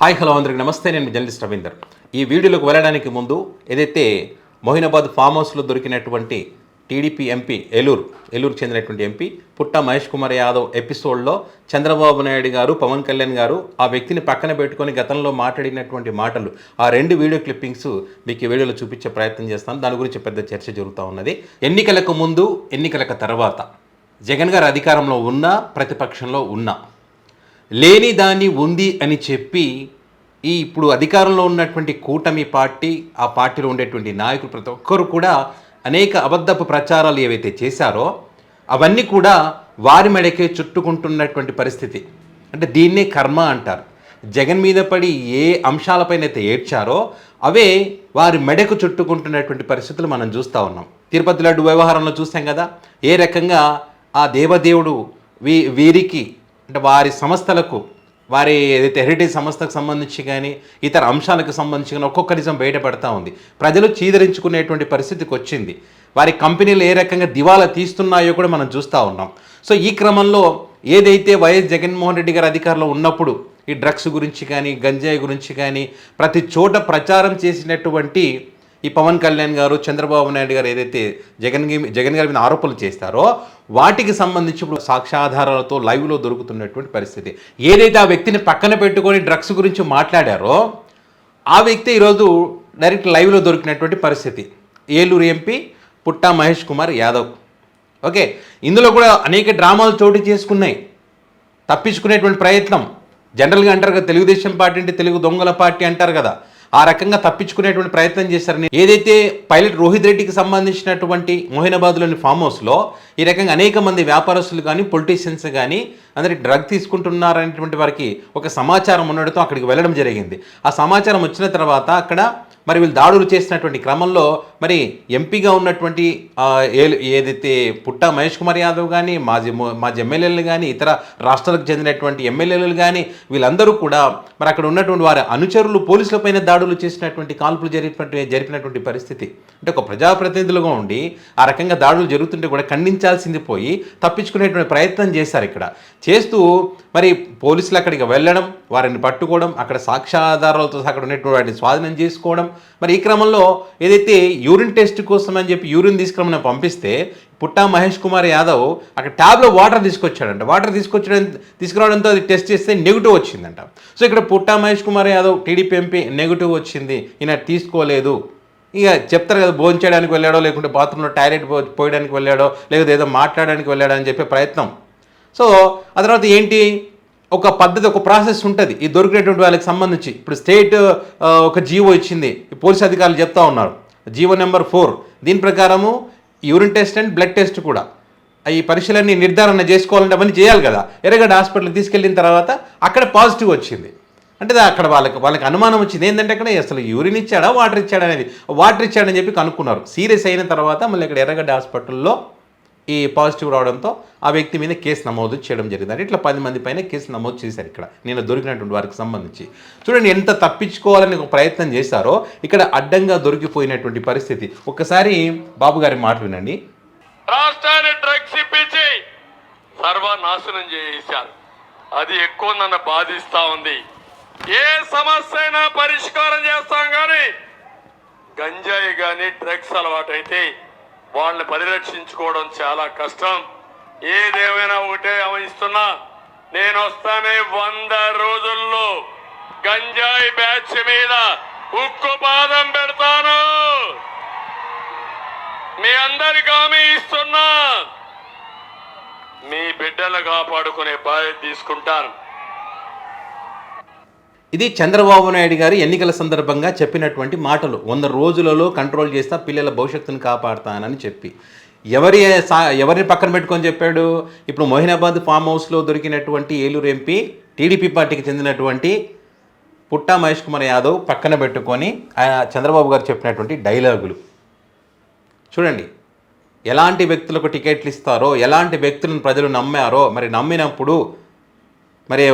Hi hello అందరికి నమస్తే. నేను జర్నలిస్ట్ రవీందర్. ఈ వీడియోలోకి వెళ్ళడానికి ముందు ఏదైతే మొహినాబాద్ ఫామ్ హౌస్లో దొరికినటువంటి టీడీపీ ఎంపీ ఏలూరు చెందినటువంటి ఎంపీ పుట్ట మహేష్ కుమార్ యాదవ్ ఎపిసోడ్లో చంద్రబాబు నాయుడు గారు, పవన్ కళ్యాణ్ గారు ఆ వ్యక్తిని పక్కన పెట్టుకొని గతంలో మాట్లాడినటువంటి మాటలు, ఆ రెండు వీడియో క్లిప్పింగ్స్ మీకు ఈ వీడియోలో చూపించే ప్రయత్నం చేస్తాను. దాని గురించి పెద్ద చర్చ జరుగుతూ ఉన్నది. ఎన్నికలకు ముందు, ఎన్నికలకు తర్వాత జగన్ గారు అధికారంలో ఉన్నా, ప్రతిపక్షంలో ఉన్నా లేని దాన్ని ఉంది అని చెప్పి ఇప్పుడు అధికారంలో ఉన్నటువంటి కూటమి పార్టీ, ఆ పార్టీలో ఉండేటువంటి నాయకులు ప్రతి ఒక్కరు కూడా అనేక అబద్ధపు ప్రచారాలు ఏవైతే చేశారో అవన్నీ కూడా వారి మెడకే చుట్టుకుంటున్నటువంటి పరిస్థితి. అంటే దీన్నే కర్మ అంటారు. జగన్ మీద పడి ఏ అంశాలపైన అయితే ఏడ్చారో అవే వారి మెడకు చుట్టుకుంటున్నటువంటి పరిస్థితులు మనం చూస్తూ ఉన్నాం. తిరుపతి లడ్డు వ్యవహారంలో చూసాం కదా, ఏ రకంగా ఆ దేవదేవుడు వీరికి అంటే వారి సంస్థలకు, వారి ఏదైతే హెరిటేజ్ సంస్థకు సంబంధించి కానీ ఇతర అంశాలకు సంబంధించి కానీ ఒక్కొక్క నిజం బయటపడతా ఉంది. ప్రజలు చీదరించుకునేటువంటి పరిస్థితికి వచ్చింది. వారి కంపెనీలు ఏ రకంగా దివాలా తీస్తున్నాయో కూడా మనం చూస్తూ ఉన్నాం. సో ఈ క్రమంలో ఏదైతే వైఎస్ జగన్మోహన్ రెడ్డి గారు అధికారంలో ఉన్నప్పుడు ఈ డ్రగ్స్ గురించి కానీ, గంజాయి గురించి కానీ ప్రతి చోట ప్రచారం చేసినటువంటి ఈ పవన్ కళ్యాణ్ గారు, చంద్రబాబు నాయుడు గారు ఏదైతే జగన్ గారి మీద ఆరోపణలు చేస్తారో వాటికి సంబంధించి ఇప్పుడు సాక్ష్యాధారాలతో లైవ్లో దొరుకుతున్నటువంటి పరిస్థితి. ఏదైతే ఆ వ్యక్తిని పక్కన పెట్టుకొని డ్రగ్స్ గురించి మాట్లాడారో ఆ వ్యక్తి ఈరోజు డైరెక్ట్ లైవ్లో దొరికినటువంటి పరిస్థితి. ఏలూరు ఎంపీ పుట్ట మహేష్ కుమార్ యాదవ్. ఓకే, ఇందులో కూడా అనేక డ్రామాలు చోటు చేసుకున్నాయి. తప్పించుకునేటువంటి ప్రయత్నం. జనరల్గా అంటారు కదా, తెలుగుదేశం పార్టీ అంటే తెలుగు దొంగల పార్టీ అంటారు కదా, ఆ రకంగా తప్పించుకునేటువంటి ప్రయత్నం చేశారని. ఏదైతే పైలట్ రోహిత్ రెడ్డికి సంబంధించినటువంటి మొహినాబాద్లోని ఫామ్ హౌస్లో ఈ రకంగా అనేక మంది వ్యాపారస్తులు కానీ, పొలిటీషియన్స్ కానీ అందరికి డ్రగ్ తీసుకుంటున్నారనేటువంటి వారికి ఒక సమాచారం ఉండడంతో అక్కడికి వెళ్ళడం జరిగింది. ఆ సమాచారం వచ్చిన తర్వాత అక్కడ మరి వీళ్ళు దాడులు చేసినటువంటి క్రమంలో మరి ఎంపీగా ఉన్నటువంటి ఏదైతే పుట్ట మహేష్ కుమార్ యాదవ్ కానీ, మాజీ ఎమ్మెల్యేలు కానీ, ఇతర రాష్ట్రాలకు చెందినటువంటి ఎమ్మెల్యేలు కానీ వీళ్ళందరూ కూడా మరి అక్కడ ఉన్నటువంటి వారి అనుచరులు పోలీసులపైన దాడులు చేసినటువంటి, కాల్పులు జరిపినటువంటి పరిస్థితి. అంటే ఒక ప్రజాప్రతినిధులుగా ఉండి ఆ రకంగా దాడులు జరుగుతుంటే కూడా ఖండించాల్సింది పోయి తప్పించుకునేటువంటి ప్రయత్నం చేశారు. ఇక్కడ చేస్తూ మరి పోలీసులు అక్కడికి వెళ్ళడం, వారిని పట్టుకోవడం, అక్కడ సాక్ష్యాధారాలతో అక్కడ ఉన్నటువంటి వాటిని స్వాధీనం చేసుకోవడం. మరి ఈ క్రమంలో ఏదైతే యూరిన్ టెస్ట్ కోసం అని చెప్పి యూరిన్ తీసుకురమని పంపిస్తే పుట్టా మహేష్ కుమార్ యాదవ్ అక్కడ ట్యాబ్లో వాటర్ తీసుకొచ్చాడంట. వాటర్ తీసుకురావడంతో అది టెస్ట్ చేస్తే నెగిటివ్ వచ్చిందంట. సో ఇక్కడ Putta Mahesh Kumar Yadav TDP MP negative వచ్చింది, ఈయన తీసుకోలేదు. ఇక చెప్తారు కదా, భోజనం చేయడానికి వెళ్ళాడో, లేకుంటే బాత్రూంలో టాయిలెట్ పోయడానికి వెళ్ళాడో, లేకపోతే ఏదో మాట్లాడడానికి వెళ్ళాడో అని చెప్పే ప్రయత్నం. సో ఆ తర్వాత ఏంటి, ఒక పద్ధతి, ఒక ప్రాసెస్ ఉంటుంది ఈ దొరికినటువంటి వాళ్ళకి సంబంధించి. ఇప్పుడు స్టేట్ ఒక జీవో ఇచ్చింది, పోలీస్ అధికారులు చెప్తా ఉన్నారు, జీవో నెంబర్ 4. దీని ప్రకారము urine test and blood test కూడా ఈ పరీక్షలన్నీ నిర్ధారణ చేసుకోవాలంటే అవన్నీ చేయాలి కదా. ఎర్రగడ్డ హాస్పిటల్కి తీసుకెళ్ళిన తర్వాత అక్కడ పాజిటివ్ వచ్చింది. అంటే అక్కడ వాళ్ళకి అనుమానం వచ్చింది ఏంటంటే అక్కడ అసలు యూరిన్ ఇచ్చాడా, వాటర్ ఇచ్చాడా అనేది. వాటర్ ఇచ్చాడని చెప్పి కనుక్కున్నారు. సీరియస్ అయిన తర్వాత మళ్ళీ ఇక్కడ ఎర్రగడ్డ హాస్పిటల్లో ఈ పాజిటివ్ రావడంతో ఆ వ్యక్తి మీద కేసు నమోదు చేయడం జరిగింది. అంటే ఇట్లా 10 మంది పైన కేసు నమోదు చేశారు ఇక్కడ నేను దొరికినటువంటి వారికి సంబంధించి. చూడండి ఎంత తప్పించుకోవాలని ఒక ప్రయత్నం చేశారో, ఇక్కడ అడ్డంగా దొరికిపోయినటువంటి పరిస్థితి. ఒక్కసారి బాబు గారి మాట వినండి. రాష్ట్రాన్ని డ్రగ్స్ ఇప్పించి సర్వనాశనం చేశారు. అది ఎక్కువ నన్ను బాధిస్తా ఉంది. ఏ సమస్య అయినా పరిష్కారం చేస్తాం కానీ గంజాయి కానీ డ్రగ్స్ అలవాటైతే వాళ్ళని పరిరక్షించుకోవడం చాలా కష్టం. ఏదేమైనా ఒకటే ఆలోచిస్తున్నా, నేను వస్తానే 100 రోజుల్లో గంజాయి బ్యాచ్ మీద ఉక్కు పాదం పెడతాను. మీ అందరికి హామీ ఇస్తున్నా, మీ బిడ్డలు కాపాడుకునే బాధ్యత తీసుకుంటాను. ఇది చంద్రబాబు నాయుడు గారు ఎన్నికల సందర్భంగా చెప్పినటువంటి మాటలు. 100 రోజులలో కంట్రోల్ చేస్తా, పిల్లల భవిష్యత్తును కాపాడుతానని చెప్పి ఎవరిని పక్కన పెట్టుకొని చెప్పాడు. ఇప్పుడు మొహినాబాద్ ఫామ్ హౌస్లో దొరికినటువంటి ఏలూరు ఎంపీ టీడీపీ పార్టీకి చెందినటువంటి పుట్టా మహేష్ కుమార్ యాదవ్ పక్కన పెట్టుకొని చంద్రబాబు గారు చెప్పినటువంటి డైలాగులు చూడండి. ఎలాంటి వ్యక్తులకు టికెట్లు ఇస్తారో, ఎలాంటి వ్యక్తులను ప్రజలు నమ్మారో, మరి నమ్మినప్పుడు మరి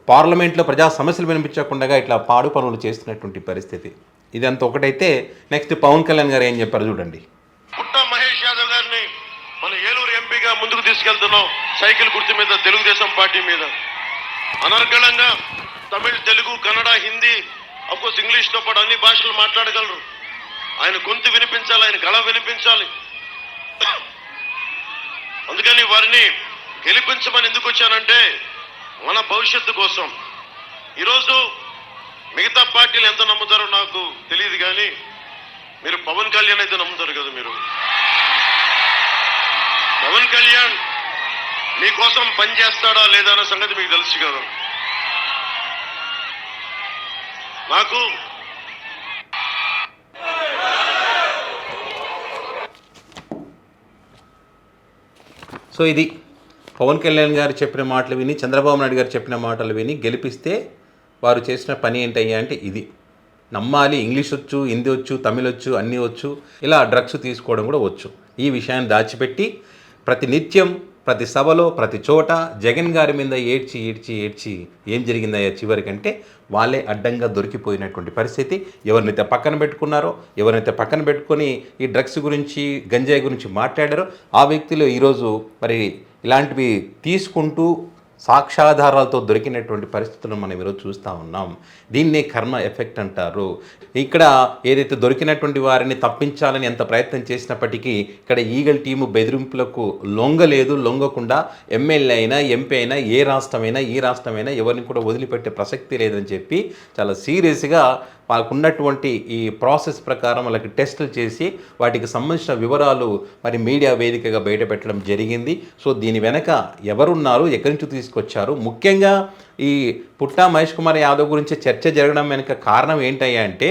పార్లమెంట్లో ప్రజా సమస్యలు వినిపించకుండా ఇట్లా పాడు పనులు చేస్తున్నటువంటి పరిస్థితి. ఇదంతా ఒకటైతే నెక్స్ట్ పవన్ కళ్యాణ్ గారు ఏం చెప్పారు చూడండి. పుట్ట మహేష్ యాదవ్ గారిని మన ఏలూరు ఎంపీగా ముందుకు తీసుకెళ్తున్నాం, సైకిల్ గుర్తు మీద, తెలుగుదేశం పార్టీ మీద. అనర్గళంగా తమిళ్, తెలుగు, కన్నడ, హిందీ, అఫ్కోర్స్ ఇంగ్లీష్తో పాటు అన్ని భాషలు మాట్లాడగలరు. ఆయన గొంతు వినిపించాలి, ఆయన గళ వినిపించాలి. అందుకని వారిని గెలిపించమని ఎందుకు వచ్చానంటే మన భవిష్యత్తు కోసం. ఈరోజు మిగతా పార్టీలు ఎంత నమ్ముతారో నాకు తెలియదు, కానీ మీరు పవన్ కళ్యాణ్ అయితే నమ్ముతారు కదా. మీరు పవన్ కళ్యాణ్ మీకోసం పనిచేస్తాడా లేదా అన్న సంగతి మీకు తెలుసు కదా. నాకు సో ఇది పవన్ కళ్యాణ్ గారు చెప్పిన మాటలు విని, చంద్రబాబు నాయుడు గారు చెప్పిన మాటలు విని గెలిపిస్తే వారు చేసిన పని ఏంటయ్యా అంటే ఇది. నమ్మాలి, ఇంగ్లీష్ వచ్చు, హిందీ వచ్చు, తమిళ్ వచ్చు, అన్నీ వచ్చు, ఇలా డ్రగ్స్ తీసుకోవడం కూడా వచ్చు. ఈ విషయాన్ని దాచిపెట్టి ప్రతి నిత్యం, ప్రతి సభలో, ప్రతి చోట జగన్ గారి మీద ఏడ్చి ఏడ్చి ఏడ్చి ఏం జరిగిందయ్యా చివరికంటే వాళ్ళే అడ్డంగా దొరికిపోయినటువంటి పరిస్థితి. ఎవరినైతే పక్కన పెట్టుకున్నారో, ఎవరినైతే పక్కన పెట్టుకొని ఈ డ్రగ్స్ గురించి, గంజాయి గురించి మాట్లాడారో ఆ వ్యక్తులు ఈరోజు మరి ఇలాంటివి తీసుకుంటూ సాక్ష్యాధారాలతో దొరికినటువంటి పరిస్థితులను మనం ఈరోజు చూస్తూ ఉన్నాం. దీన్నే కర్మ ఎఫెక్ట్ అంటారు. ఇక్కడ ఏదైతే దొరికినటువంటి వారిని తప్పించాలని ఎంత ప్రయత్నం చేసినప్పటికీ ఇక్కడ ఈగల్ టీము బెదిరింపులకు లొంగకుండా ఎమ్మెల్యే అయినా, ఎంపీ అయినా, ఏ రాష్ట్రమైనా, ఈ రాష్ట్రమైనా ఎవరిని కూడా వదిలిపెట్టే ప్రసక్తి లేదని చెప్పి చాలా సీరియస్గా వాళ్ళకు ఉన్నటువంటి ఈ ప్రాసెస్ ప్రకారం వాళ్ళకి టెస్టులు చేసి వాటికి సంబంధించిన వివరాలు మరి మీడియా వేదికగా బయటపెట్టడం జరిగింది. సో దీని వెనక ఎవరున్నారు, ఎక్కడి నుంచి తీసుకొచ్చారు, ముఖ్యంగా ఈ పుట్టా మహేష్ కుమార్ యాదవ్ గురించి చర్చ జరగడం వెనుక కారణం ఏంటయ్యా అంటే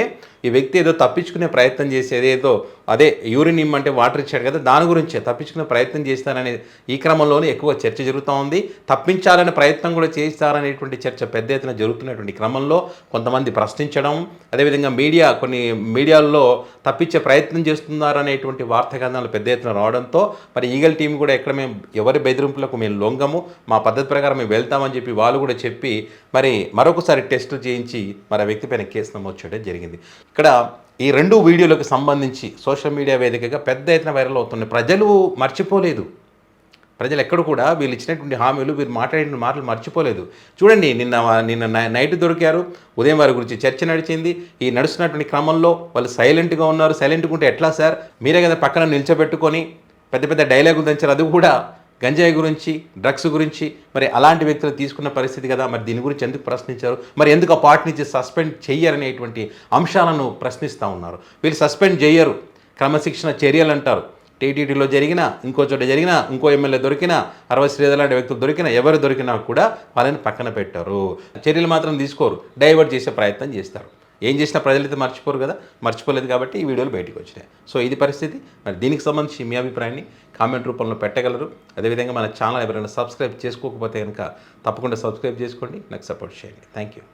ఈ వ్యక్తి ఏదో తప్పించుకునే ప్రయత్నం చేసేది, ఏదో అదే యూరిన్ ఇమ్మంటే వాటర్ ఇచ్చాడు కదా, దాని గురించే తప్పించుకునే ప్రయత్నం చేస్తారనే ఈ క్రమంలోనే ఎక్కువ చర్చ జరుగుతూ ఉంది. తప్పించాలనే ప్రయత్నం కూడా చేస్తారనేటువంటి చర్చ పెద్ద ఎత్తున జరుగుతున్నటువంటి క్రమంలో కొంతమంది ప్రశ్నించడం, అదేవిధంగా కొన్ని మీడియాల్లో తప్పించే ప్రయత్నం చేస్తున్నారనేటువంటి వార్తా కథనాలు పెద్ద ఎత్తున రావడంతో మరి ఈగల్ టీం కూడా ఎక్కడ మేము ఎవరి బెదిరింపులకు మేము లొంగము, మా పద్ధతి ప్రకారం మేము వెళ్తామని చెప్పి వాళ్ళు కూడా చెప్పి మరి మరొకసారి టెస్టులు చేయించి మరి ఆ వ్యక్తి పైన కేసు నమోదు చేయడం జరిగింది. ఇక్కడ ఈ 2 వీడియోలకు సంబంధించి సోషల్ మీడియా వేదికగా పెద్ద ఎత్తున వైరల్ అవుతున్నాయి. ప్రజలు మర్చిపోలేదు. ప్రజలు ఎక్కడ కూడా వీళ్ళు ఇచ్చినటువంటి హామీలు, వీరు మాట్లాడిన మాటలు మర్చిపోలేదు. చూడండి, నిన్న నైట్ దొరికారు, ఉదయం వారి గురించి చర్చ నడిచింది. ఈ నడుస్తున్నటువంటి క్రమంలో వాళ్ళు సైలెంట్గా ఉన్నారు. సైలెంట్గా ఉంటే ఎట్లా సార్, మీరే కదా పక్కన నిల్చోబెట్టుకొని పెద్ద పెద్ద డైలాగులు దంచారు, అది కూడా గంజాయి గురించి, డ్రగ్స్ గురించి. మరి అలాంటి వ్యక్తులు తీసుకున్న పరిస్థితి కదా, మరి దీని గురించి ఎందుకు ప్రశ్నించారు, మరి ఎందుకు ఆ పార్టీ నుంచి సస్పెండ్ చెయ్యరనేటువంటి అంశాలను ప్రశ్నిస్తూ ఉన్నారు. వీళ్ళు సస్పెండ్ చేయరు, క్రమశిక్షణ చర్యలు అంటారు. టీటీడీలో జరిగినా, ఇంకో చోట జరిగినా, ఇంకో ఎమ్మెల్యే దొరికినా, 60 శ్రీధర్ లాంటి వ్యక్తులు దొరికినా, ఎవరు దొరికినా కూడా వాళ్ళని పక్కన పెట్టారు. చర్యలు మాత్రం తీసుకోరు, డైవర్ట్ చేసే ప్రయత్నం చేస్తారు. ఏం చేసినా ప్రజలైతే మర్చిపోరు కదా, మర్చిపోలేదు కాబట్టి ఈ వీడియోలు బయటకు వచ్చినాయి. సో ఇది పరిస్థితి. మరి దీనికి సంబంధించి మీ అభిప్రాయాన్ని కామెంట్ రూపంలో పెట్టగలరు. అదేవిధంగా మన ఛానల్ ఎవరైనా సబ్స్క్రైబ్ చేసుకోకపోతే కనుక తప్పకుండా సబ్స్క్రైబ్ చేసుకోండి, నాకు సపోర్ట్ చేయండి. Thank you.